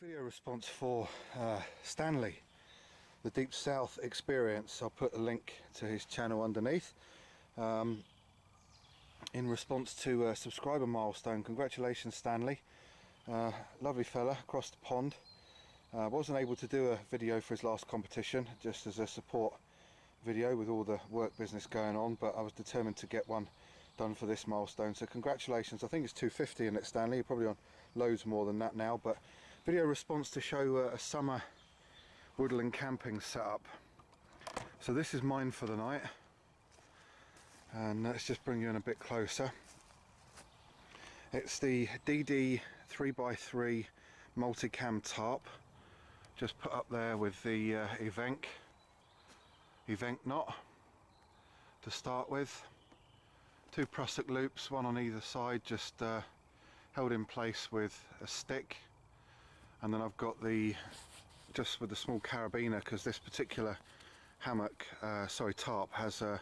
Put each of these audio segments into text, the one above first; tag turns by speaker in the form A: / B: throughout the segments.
A: Video response for Stanley, the DeepSouthExperience. I'll put a link to his channel underneath. In response to a subscriber milestone, congratulations Stanley, lovely fella across the pond. Wasn't able to do a video for his last competition, just as a support video with all the work business going on, but I was determined to get one done for this milestone, so congratulations. I think it's 250 in it, Stanley. You're probably on loads more than that now, but video response to show a summer woodland camping setup. So this is mine for the night, and let's just bring you in a bit closer. It's the DD 3x3 multicam tarp, just put up there with the event knot to start with. Two prusik loops, one on either side, just held in place with a stick, and then I've got just with the small carabiner, because this particular tarp has an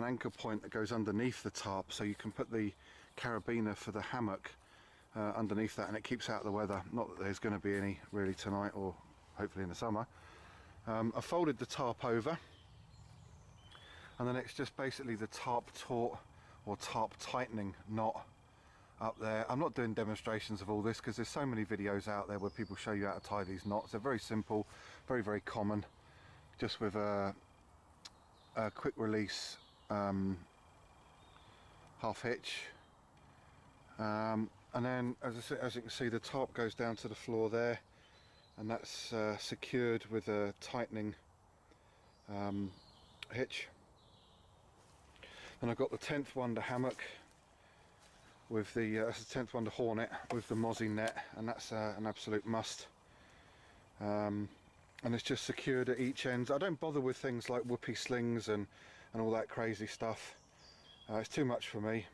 A: anchor point that goes underneath the tarp, so you can put the carabiner for the hammock underneath that, and it keeps out the weather. Not that there's going to be any really tonight, or hopefully in the summer. I folded the tarp over, and then it's just basically the tarp taut or tarp tightening knot up there. I'm not doing demonstrations of all this because there's so many videos out there where people show you how to tie these knots. They're very simple, very common, just with a quick release half hitch, and then as you can see, the tarp goes down to the floor there, and that's secured with a tightening hitch. And I've got the 10th Wonder hammock with the that's the 10th Wonder Hornet with the mozzie net, and that's an absolute must. And it's just secured at each end. I don't bother with things like whoopee slings and all that crazy stuff. It's too much for me.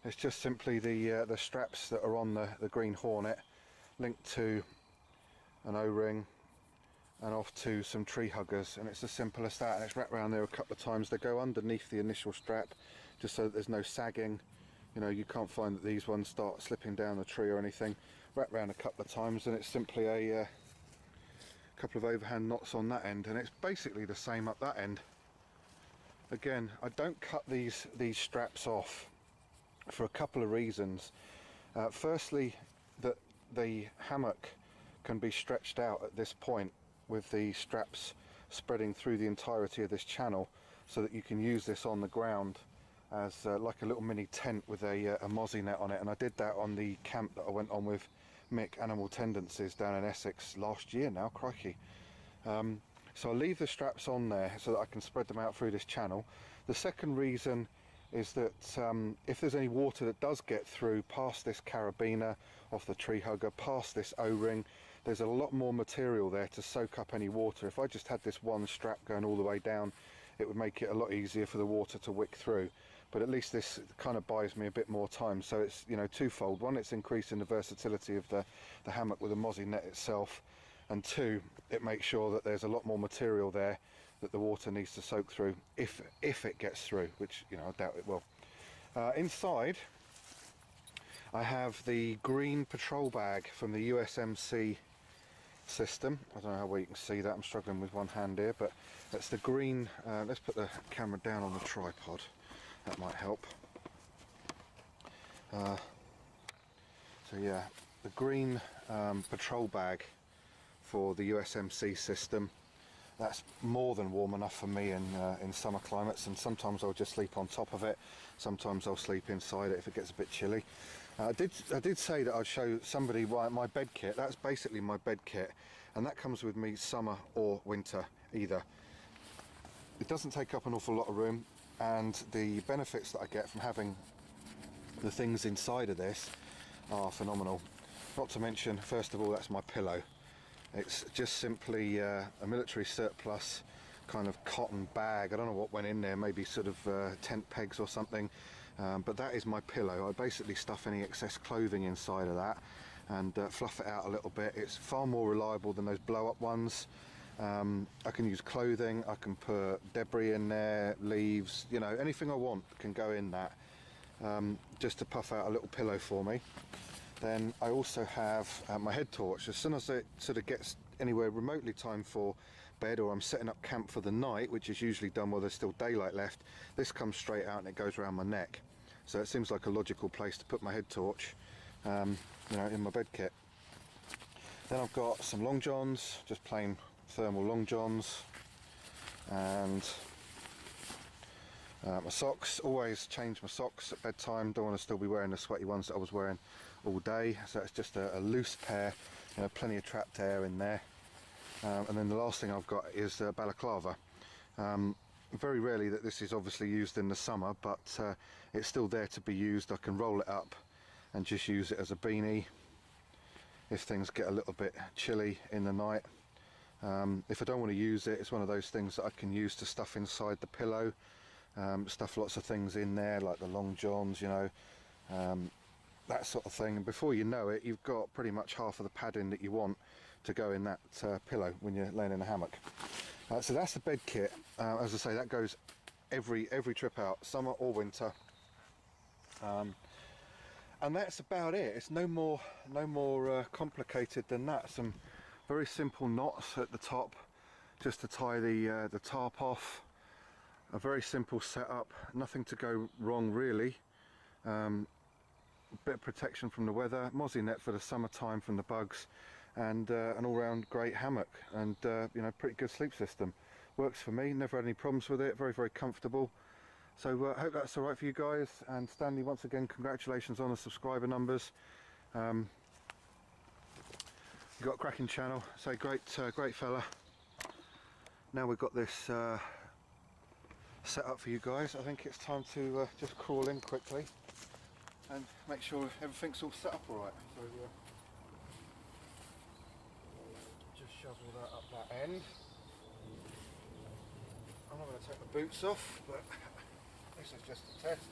A: It's just simply the straps that are on the Green Hornet linked to an O-ring and off to some tree huggers, and it's as simple as that. And it's wrapped around there a couple of times. They go underneath the initial strap just so that there's no sagging. You know, you can't find that these ones start slipping down the tree or anything. Wrapped around a couple of times, and it's simply a couple of overhand knots on that end, and it's basically the same up that end. Again, I don't cut these straps off for a couple of reasons. Firstly, that the hammock can be stretched out at this point with the straps spreading through the entirety of this channel, so that you can use this on the ground as like a little mini tent with a mozzie net on it. And I did that on the camp that I went on with Mick, Animal Tendencies, down in Essex last year now, crikey. So I'll leave the straps on there so that I can spread them out through this channel. The second reason is that if there's any water that does get through past this carabiner, off the tree hugger, past this O-ring, there's a lot more material there to soak up any water. If I just had this one strap going all the way down, it would make it a lot easier for the water to wick through. But at least this kind of buys me a bit more time. So it's, you know, twofold. One, it's increasing the versatility of the hammock with the mozzie net itself, and two, it makes sure that there's a lot more material there that the water needs to soak through, if it gets through, which, you know, I doubt it will. Inside I have the green patrol bag from the USMC system. I don't know how well you can see that, I'm struggling with one hand here, but that's the green. Let's put the camera down on the tripod, that might help. So yeah, the green patrol bag for the USMC system. That's more than warm enough for me in summer climates, and sometimes I'll just sleep on top of it, sometimes I'll sleep inside it if it gets a bit chilly. I did say that I'd show somebody my bed kit. That's basically my bed kit, and that comes with me summer or winter either. It doesn't take up an awful lot of room, and the benefits that I get from having the things inside of this are phenomenal. Not to mention, first of all, that's my pillow. It's just simply a military surplus kind of cotton bag. I don't know what went in there, maybe sort of tent pegs or something, but that is my pillow. I basically stuff any excess clothing inside of that and fluff it out a little bit. It's far more reliable than those blow-up ones. I can use clothing, I can put debris in there, leaves, you know, anything I want can go in that, just to puff out a little pillow for me. Then I also have my head torch. As soon as it sort of gets anywhere remotely time for bed, or I'm setting up camp for the night, which is usually done while there's still daylight left, this comes straight out and it goes around my neck. So it seems like a logical place to put my head torch, you know, in my bed kit. Then I've got some long johns, just plain thermal long johns, and my socks. Always change my socks at bedtime. Don't want to still be wearing the sweaty ones that I was wearing all day. So it's just a loose pair, you know, plenty of trapped air in there. And then the last thing I've got is balaclava. Very rarely that this is obviously used in the summer, but it's still there to be used. I can roll it up and just use it as a beanie if things get a little bit chilly in the night. If I don't want to use it, it's one of those things that I can use to stuff inside the pillow. Stuff lots of things in there, like the long johns, you know, that sort of thing. And before you know it, you've got pretty much half of the padding that you want to go in that pillow when you're laying in a hammock. So that's the bed kit. As I say, that goes every trip out, summer or winter. And that's about it. It's no more complicated than that. Some very simple knots at the top, just to tie the tarp off. A very simple setup, nothing to go wrong really. A bit of protection from the weather, mozzie net for the summertime from the bugs, and an all-round great hammock, and you know, pretty good sleep system. Works for me, never had any problems with it, very comfortable. So I hope that's alright for you guys. And Stanley, once again, congratulations on the subscriber numbers. You've got a cracking channel, so great fella. Now we've got this set up for you guys, I think it's time to just crawl in quickly and make sure everything's all set up alright. So just shovel that up that end. I'm not going to take the boots off, but this is just a test.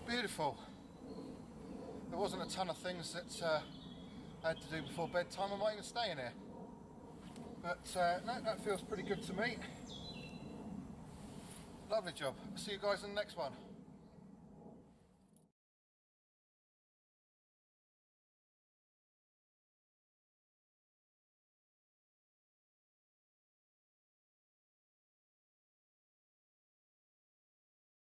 A: Beautiful. There wasn't a ton of things that I had to do before bedtime. I might even stay in here. But no, that feels pretty good to me. Lovely job. See you guys in the next one.